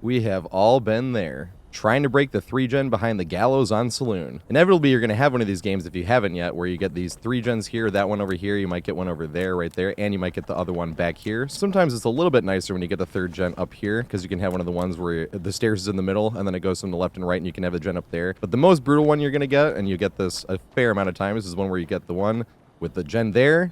We have all been there, trying to break the 3-gen behind the Gallows on Saloon. Inevitably, you're going to have one of these games if you haven't yet, where you get these 3-gens here, that one over here, you might get one over there, right there, and you might get the other one back here. Sometimes it's a little bit nicer when you get the 3rd gen up here, because you can have one of the ones where the stairs is in the middle, and then it goes from the left and right, and you can have the gen up there. But the most brutal one you're going to get, and you get this a fair amount of times, is one where you get the one with the gen there,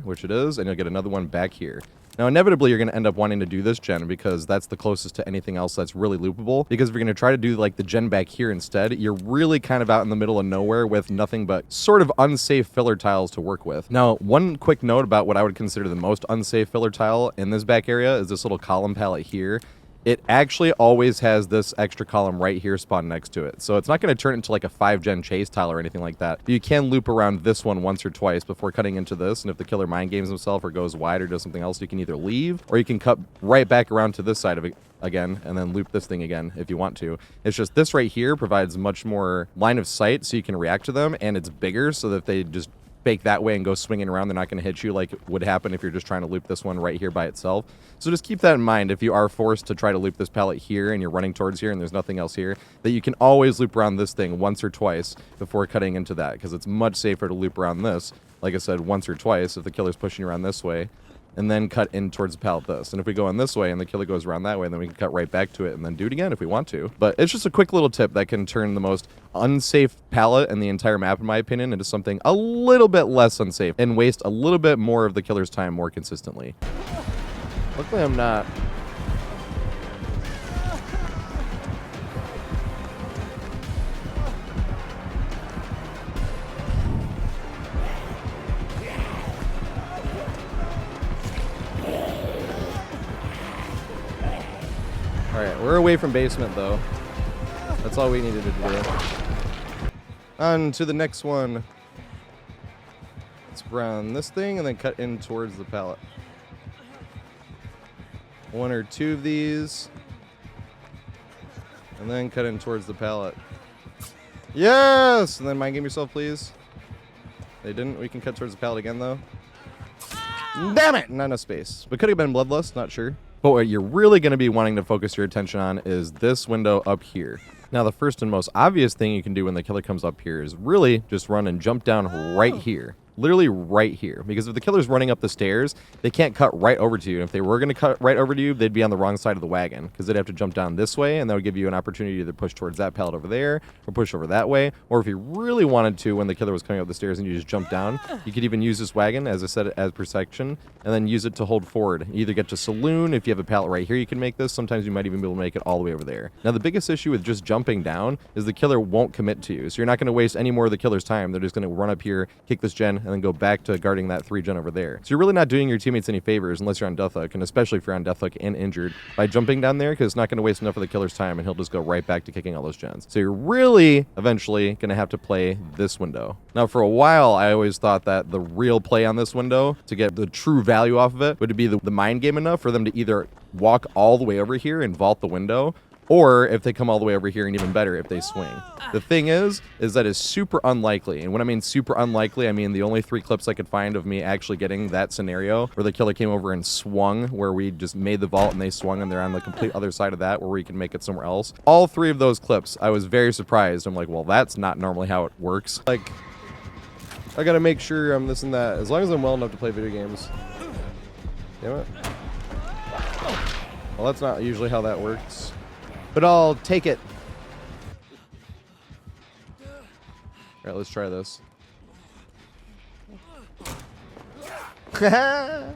which it is, and you'll get another one back here. Now, inevitably, you're going to end up wanting to do this gen because that's the closest to anything else that's really loopable. Because if you're going to try to do like the gen back here instead, you're really kind of out in the middle of nowhere with nothing but sort of unsafe filler tiles to work with. Now, one quick note about what I would consider the most unsafe filler tile in this back area is this little column pallet here. It actually always has this extra column right here spawned next to it. So it's not going to turn into like a 5-gen chase tile or anything like that. But you can loop around this one once or twice before cutting into this. And if the killer mind games himself or goes wide or does something else, you can either leave or you can cut right back around to this side of it again and then loop this thing again if you want to. It's just this right here provides much more line of sight so you can react to them, and it's bigger so that they just fake that way and go swinging around. They're not going to hit you like it would happen if you're just trying to loop this one right here by itself. So just keep that in mind if you are forced to try to loop this pallet here and you're running towards here and there's nothing else here, that you can always loop around this thing once or twice before cutting into that, because it's much safer to loop around this, like I said, once or twice if the killer's pushing you around this way, and then cut in towards the pallet this. And if we go in this way and the killer goes around that way, then we can cut right back to it and then do it again if we want to. But it's just a quick little tip that can turn the most unsafe pallet in the entire map, in my opinion, into something a little bit less unsafe and waste a little bit more of the killer's time more consistently. Luckily, I'm not. Alright, we're away from basement, though. That's all we needed to do. On to the next one. Let's run this thing and then cut in towards the pallet. 1 or 2 of these. And then cut in towards the pallet. Yes! And then mind game yourself, please. They didn't. We can cut towards the pallet again, though. Damn it! Not enough space. But could have been Bloodlust, not sure. But what you're really going to be wanting to focus your attention on is this window up here. Now, the first and most obvious thing you can do when the killer comes up here is really just run and jump down right here. Literally right here. Because if the killer's running up the stairs, they can't cut right over to you. And if they were going to cut right over to you, they'd be on the wrong side of the wagon. Because they'd have to jump down this way, and that would give you an opportunity to either push towards that pallet over there, or push over that way. Or if you really wanted to, when the killer was coming up the stairs and you just jump down, you could even use this wagon, as I said, as per section, and then use it to hold forward. You either get to Saloon. If you have a pallet right here, you can make this. Sometimes you might even be able to make it all the way over there. Now, the biggest issue with just jumping down is the killer won't commit to you. So you're not going to waste any more of the killer's time. They're just going to run up here, kick this gen, and then go back to guarding that 3-gen over there. So you're really not doing your teammates any favors unless you're on Deathhook, and especially if you're on Deathhook and injured, by jumping down there, because it's not going to waste enough of the killer's time, and he'll just go right back to kicking all those gens. So you're really eventually going to have to play this window. Now, for a while, I always thought that the real play on this window, to get the true value off of it, would be the mind game enough for them to either walk all the way over here and vault the window, or if they come all the way over here, and even better, if they swing. The thing is that is super unlikely. And when I mean super unlikely, I mean the only 3 clips I could find of me actually getting that scenario where the killer came over and swung, where we just made the vault and they swung and they're on the complete other side of that where we can make it somewhere else. All 3 of those clips, I was very surprised. I'm like, well, that's not normally how it works. Like, I gotta make sure I'm this and that. As long as I'm well enough to play video games. Damn it. Well, that's not usually how that works. But I'll take it. All right, let's try this. That's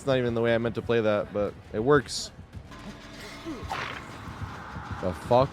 not even the way I meant to play that, but it works. The fuck?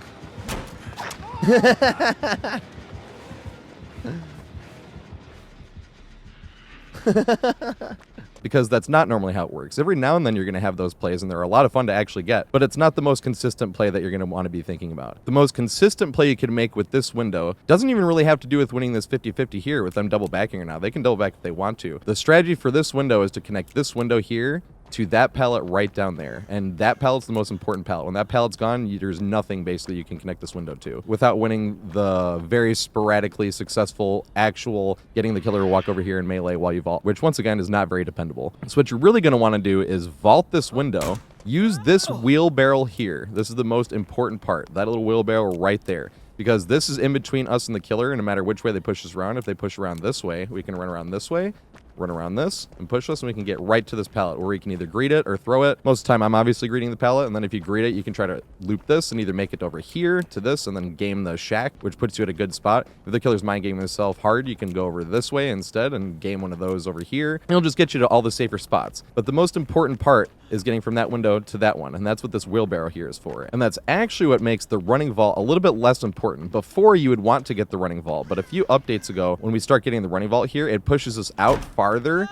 Because that's not normally how it works. Every now and then you're going to have those plays, and they're a lot of fun to actually get, but it's not the most consistent play that you're going to want to be thinking about. The most consistent play you can make with this window doesn't even really have to do with winning this 50-50 here with them double backing or not. They can double back if they want to. The strategy for this window is to connect this window here to that pallet right down there. And that pallet's the most important pallet. When that pallet's gone, there's nothing basically you can connect this window to without winning the very sporadically successful actual getting the killer to walk over here and melee while you vault, which once again is not very dependable. So what you're really going to want to do is vault this window. Use this wheelbarrow here. This is the most important part. That little wheelbarrow right there. Because this is in between us and the killer, and no matter which way they push us around, if they push around this way, we can run around this way, run around this, and push us, and we can get right to this pallet, where we can either greet it or throw it. Most of the time, I'm obviously greeting the pallet, and then if you greet it, you can try to loop this and either make it over here to this, and then game the shack, which puts you at a good spot. If the killer's mind gaming himself hard, you can go over this way instead and game one of those over here. It'll just get you to all the safer spots. But the most important part is getting from that window to that one, and that's what this wheelbarrow here is for. And that's actually what makes the running vault a little bit less important. Before, you would want to get the running vault, but a few updates ago, when we start getting the running vault here, it pushes us out farther,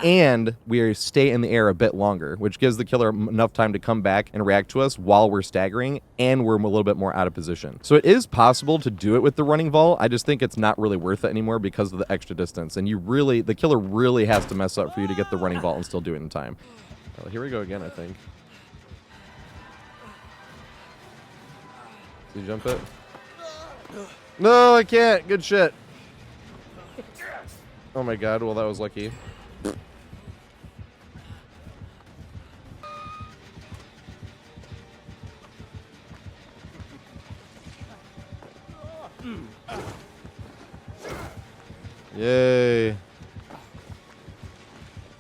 and we stay in the air a bit longer, which gives the killer enough time to come back and react to us while we're staggering, and we're a little bit more out of position. So it is possible to do it with the running vault. I just think it's not really worth it anymore because of the extra distance, and the killer really has to mess up for you to get the running vault and still do it in time. Well, here we go again, I think. Did you jump it? No, I can't. Good shit. Oh my god, well that was lucky. Yay.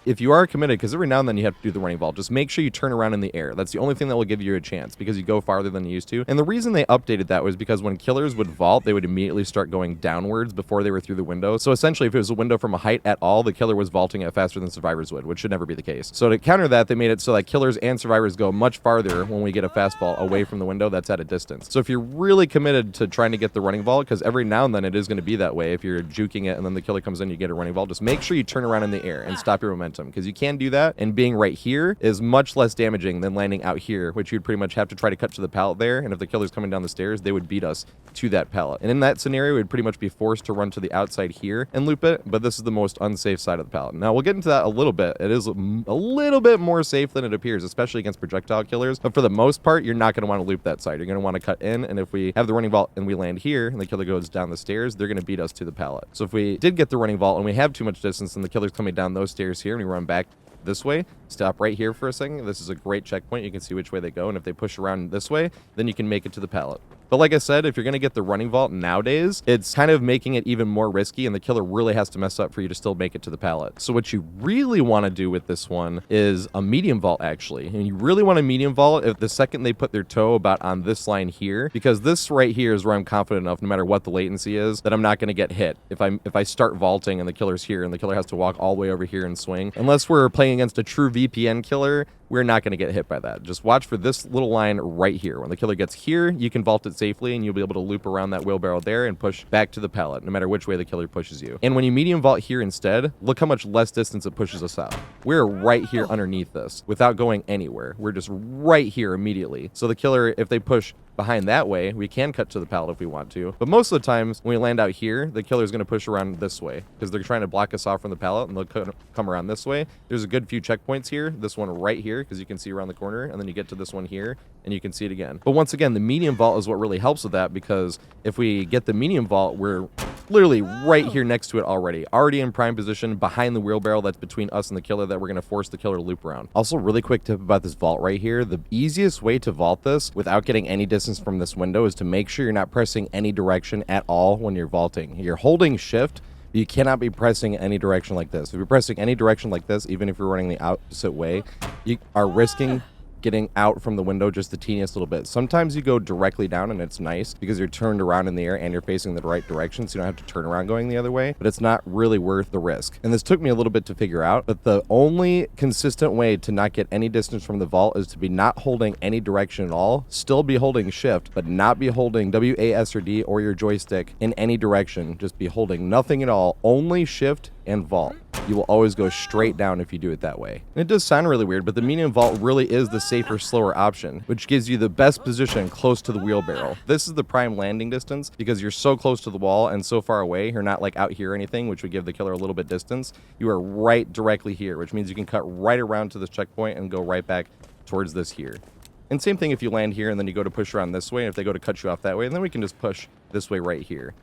If you are committed, because every now and then you have to do the running vault, just make sure you turn around in the air. That's the only thing that will give you a chance, because you go farther than you used to. And the reason they updated that was because when killers would vault, they would immediately start going downwards before they were through the window. So essentially, if it was a window from a height at all, the killer was vaulting it faster than survivors would, which should never be the case. So to counter that, they made it so that killers and survivors go much farther when we get a fast vault away from the window that's at a distance. So if you're really committed to trying to get the running vault, because every now and then it is going to be that way, if you're juking it and then the killer comes in, you get a running vault, just make sure you turn around in the air and stop your momentum, because you can do that, and being right here is much less damaging than landing out here, which you'd pretty much have to try to cut to the pallet there, and if the killer's coming down the stairs, they would beat us to that pallet. And in that scenario, we'd pretty much be forced to run to the outside here and loop it, but this is the most unsafe side of the pallet. Now, we'll get into that a little bit. It is a little bit more safe than it appears, especially against projectile killers, but for the most part, you're not going to want to loop that side. You're going to want to cut in, and if we have the running vault and we land here, and the killer goes down the stairs, they're going to beat us to the pallet. So if we did get the running vault and we have too much distance and the killer's coming down those stairs here, and we run back this way, stop right here for a second. This is a great checkpoint. You can see which way they go, and if they push around this way, then you can make it to the pallet. But like I said, if you're going to get the running vault nowadays, it's kind of making it even more risky, and the killer really has to mess up for you to still make it to the pallet. So what you really want to do with this one is a medium vault, actually. And you really want a medium vault if the second they put their toe about on this line here, because this right here is where I'm confident enough, no matter what the latency is, that I'm not going to get hit. If I start vaulting and the killer's here and the killer has to walk all the way over here and swing, unless we're playing against a true VPN killer, we're not going to get hit by that. Just watch for this little line right here. When the killer gets here, you can vault it safely, and you'll be able to loop around that wheelbarrow there and push back to the pallet, no matter which way the killer pushes you. And when you medium vault here instead, look how much less distance it pushes us out. We're right here underneath this without going anywhere. We're just right here immediately. So the killer, if they push behind that way, we can cut to the pallet if we want to. But most of the times when we land out here, the killer's going to push around this way because they're trying to block us off from the pallet, and they'll come around this way. There's a good few checkpoints here. This one right here, because you can see around the corner, and then you get to this one here and you can see it again. But once again, the medium vault is what really helps with that, because if we get the medium vault, we're literally right here next to it already in prime position behind the wheelbarrow that's between us and the killer that we're going to force the killer to loop around. Also, really quick tip about this vault right here. The easiest way to vault this without getting any distance from this window is to make sure you're not pressing any direction at all when you're vaulting. You're holding shift. You cannot be pressing any direction like this. If you're pressing any direction like this, even if you're running the opposite way, you are risking getting out from the window just the teeniest little bit. Sometimes you go directly down and it's nice because you're turned around in the air and you're facing the right direction, so you don't have to turn around going the other way, but it's not really worth the risk. And this took me a little bit to figure out, but the only consistent way to not get any distance from the vault is to be not holding any direction at all, still be holding shift, but not be holding W, A, S, or D or your joystick in any direction. Just be holding nothing at all, only shift and vault. You will always go straight down if you do it that way. And it does sound really weird, but the medium vault really is the safer, slower option, which gives you the best position close to the wheelbarrow. This is the prime landing distance because you're so close to the wall and so far away. You're not like out here or anything, which would give the killer a little bit distance. You are right directly here, which means you can cut right around to this checkpoint and go right back towards this here. And same thing if you land here and then you go to push around this way, and if they go to cut you off that way, then we can just push this way right here.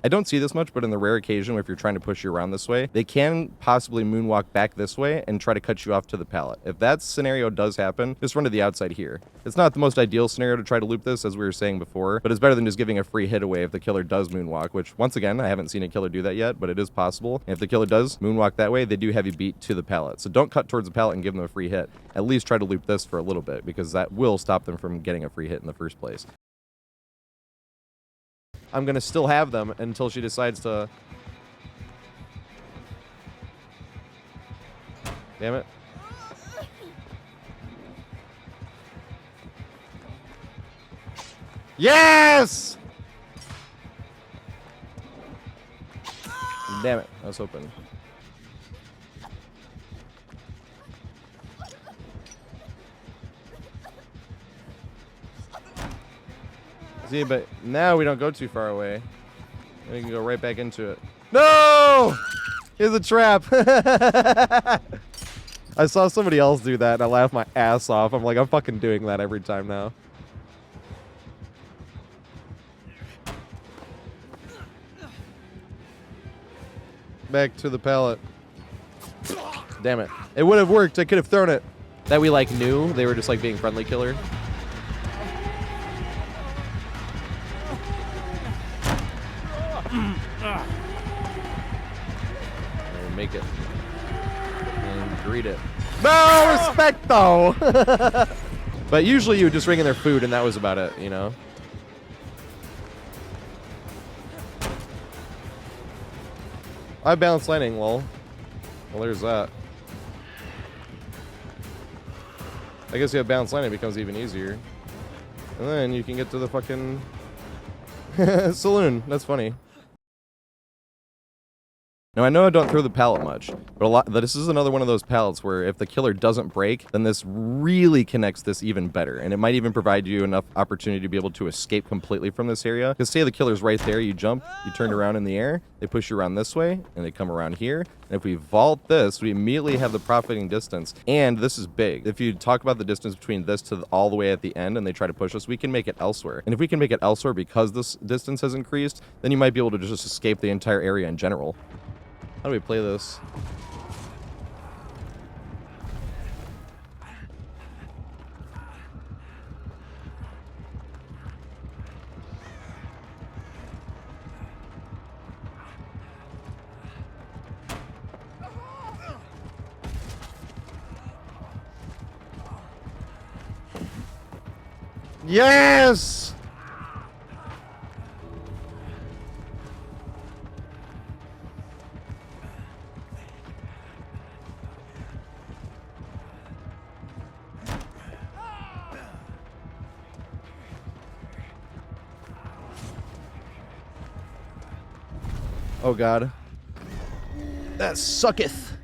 I don't see this much, but in the rare occasion where if you're trying to push you around this way, they can possibly moonwalk back this way and try to cut you off to the pallet. If that scenario does happen, just run to the outside here. It's not the most ideal scenario to try to loop this, as we were saying before, but it's better than just giving a free hit away if the killer does moonwalk, which, once again, I haven't seen a killer do that yet, but it is possible. And if the killer does moonwalk that way, they do have you beat to the pallet. So don't cut towards the pallet and give them a free hit. At least try to loop this for a little bit, because that will stop them from getting a free hit in the first place. I'm gonna still have them until she decides to... Damn it. Yes! Damn it, I was hoping. See, but now we don't go too far away. And we can go right back into it. No! Here's a trap. I saw somebody else do that and I laughed my ass off. I'm like, I'm fucking doing that every time now. Back to the pallet. Damn it. It would have worked. I could have thrown it. That we like knew they were just like being friendly killer. And make it. And greet it. No respect though! But usually you would just ring in their food and that was about it, you know? I balance landing, lol. Well, there's that. I guess you have balance landing, it becomes even easier. And then you can get to the fucking saloon. That's funny. Now, I know I don't throw the pallet much, but this is another one of those pallets where if the killer doesn't break, then this really connects this even better, and it might even provide you enough opportunity to be able to escape completely from this area. Because say the killer's right there, you jump, you turn around in the air, they push you around this way, and they come around here, and if we vault this, we immediately have the profiting distance, and this is big. If you talk about the distance between this to all the way at the end, and they try to push us, we can make it elsewhere. And if we can make it elsewhere because this distance has increased, then you might be able to just escape the entire area in general. How do we play this? Yes! Oh god. That sucketh.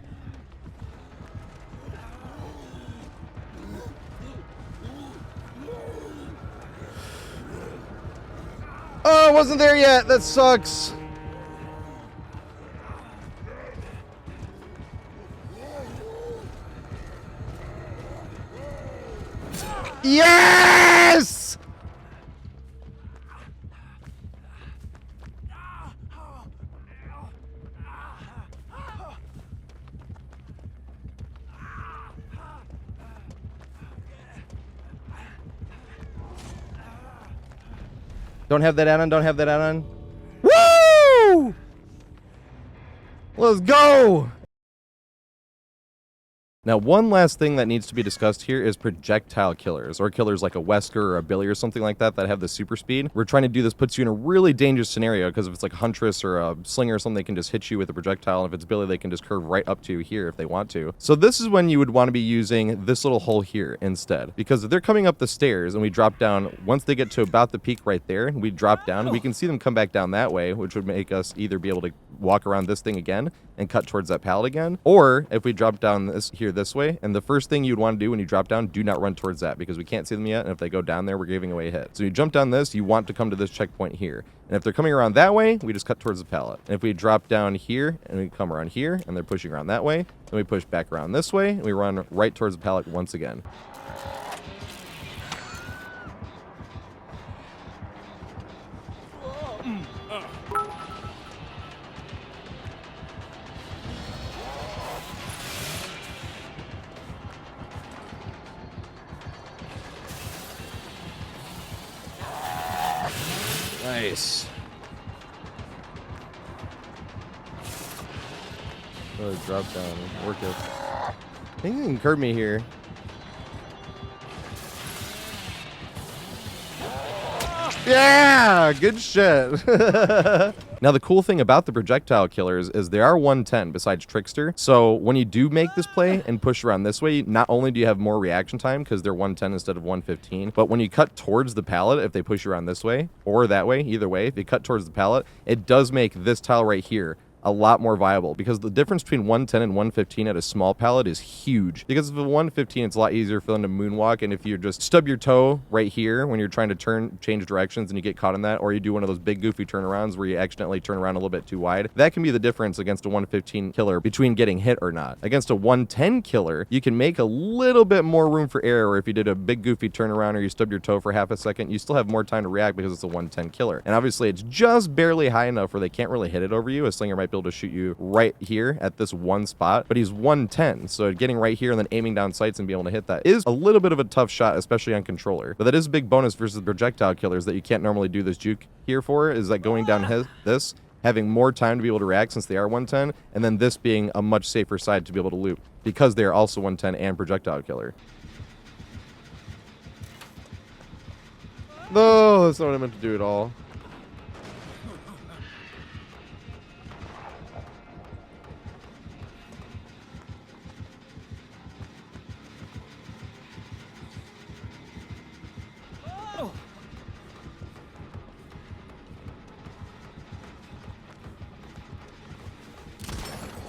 Oh, I wasn't there yet. That sucks. Yes! Don't have that add-on, don't have that add-on. Woo! Let's go! Now, one last thing that needs to be discussed here is projectile killers, or killers like a Wesker or a Billy or something like that have the super speed. We're trying to do this puts you in a really dangerous scenario, because if it's like a Huntress or a Slinger or something, they can just hit you with a projectile, and if it's Billy, they can just curve right up to here if they want to. So this is when you would want to be using this little hole here instead, because if they're coming up the stairs and we drop down, once they get to about the peak right there, we drop down, we can see them come back down that way, which would make us either be able to walk around this thing again and cut towards that pallet again, or if we drop down this way, and the first thing you'd want to do when you drop down, do not run towards that, because we can't see them yet, and if they go down there, we're giving away a hit. So you jump down this, you want to come to this checkpoint here, and if they're coming around that way, we just cut towards the pallet. And if we drop down here and we come around here and they're pushing around that way, then we push back around this way and we run right towards the pallet once again. Nice. Really drop down. Work it. I think you can curb me here. Yeah! Good shit. Now, the cool thing about the projectile killers is they are 110 besides Trickster. So when you do make this play and push around this way, not only do you have more reaction time because they're 110 instead of 115, but when you cut towards the pallet, if they push you around this way or that way, either way, if they cut towards the pallet, it does make this tile right here a lot more viable, because the difference between 110 and 115 at a small pallet is huge. Because of the 115, it's a lot easier for them to moonwalk, and if you just stub your toe right here when you're trying to change directions and you get caught in that, or you do one of those big goofy turnarounds where you accidentally turn around a little bit too wide, that can be the difference against a 115 killer between getting hit or not. Against a 110 killer, you can make a little bit more room for error, where if you did a big goofy turnaround or you stubbed your toe for half a second, you still have more time to react because it's a 110 killer. And obviously it's just barely high enough where they can't really hit it over you. A Slinger might be able to shoot you right here at this one spot, but he's 110, so getting right here and then aiming down sights and being able to hit that is a little bit of a tough shot, especially on controller. But that is a big bonus versus projectile killers that you can't normally do this juke here for, is that going down this, having more time to be able to react since they are 110, and then this being a much safer side to be able to loop because they are also 110 and projectile killer. No, that's not what I meant to do at all.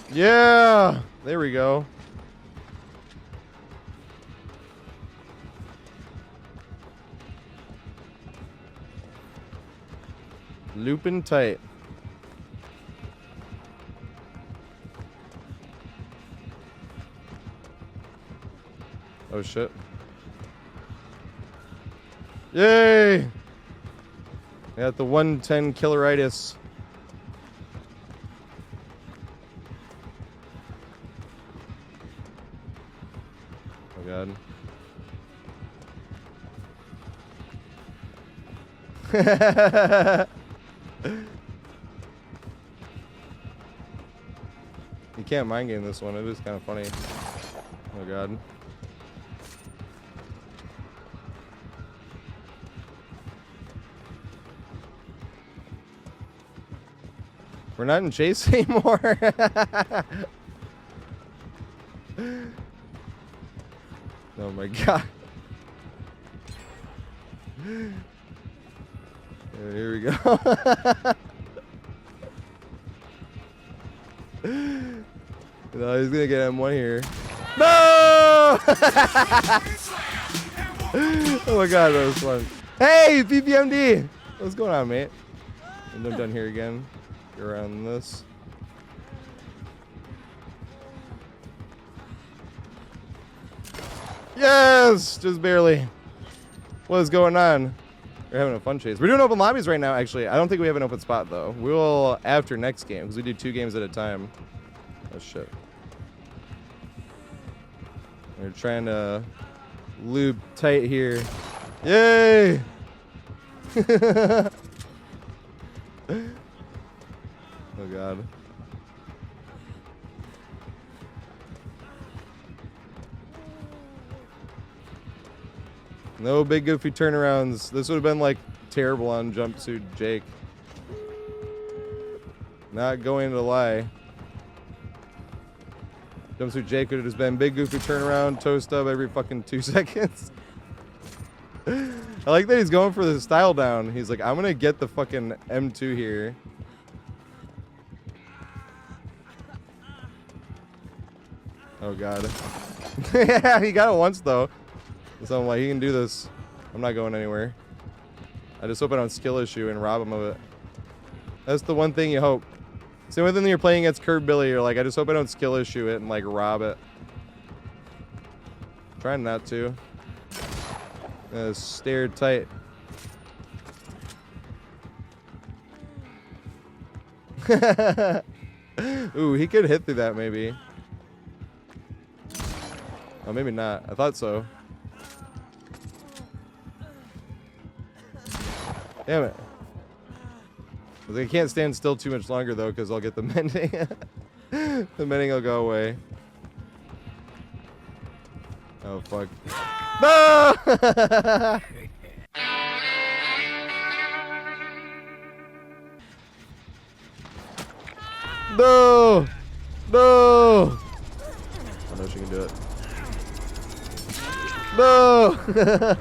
Yeah, there we go. Looping tight. Oh shit. Yay! I got the 110 killeritis. God. You can't mind game this one. It is kind of funny. Oh God. We're not in chase anymore. Oh my God. Here we go. No, he's gonna get M1 here. No! Oh my God, that was fun. Hey, PPMD! What's going on, mate? And I'm done here again. Go around this. Yes! Just barely. What is going on? We're having a fun chase. We're doing open lobbies right now, actually. I don't think we have an open spot, though. We will after next game, because we do 2 games at a time. Oh, shit. We're trying to loop tight here. Yay! Oh, God. No big goofy turnarounds. This would have been like terrible on Jumpsuit Jake. Not going to lie. Jumpsuit Jake would have just been big goofy turnaround, toast up every fucking 2 seconds. I like that he's going for the style down. He's like, I'm gonna get the fucking M2 here. Oh god. Yeah, he got it once though. So I'm like, he can do this. I'm not going anywhere. I just hope I don't skill issue and rob him of it. That's the one thing you hope. Same with when you're playing against Curb Billy, you're like, I just hope I don't skill issue it and like rob it. Trying not to. Stare tight. Ooh, he could hit through that maybe. Oh, maybe not. I thought so. Damn it. I can't stand still too much longer though, because I'll get the mending. The mending will go away. Oh fuck. No! No! No! I know she can do it. No!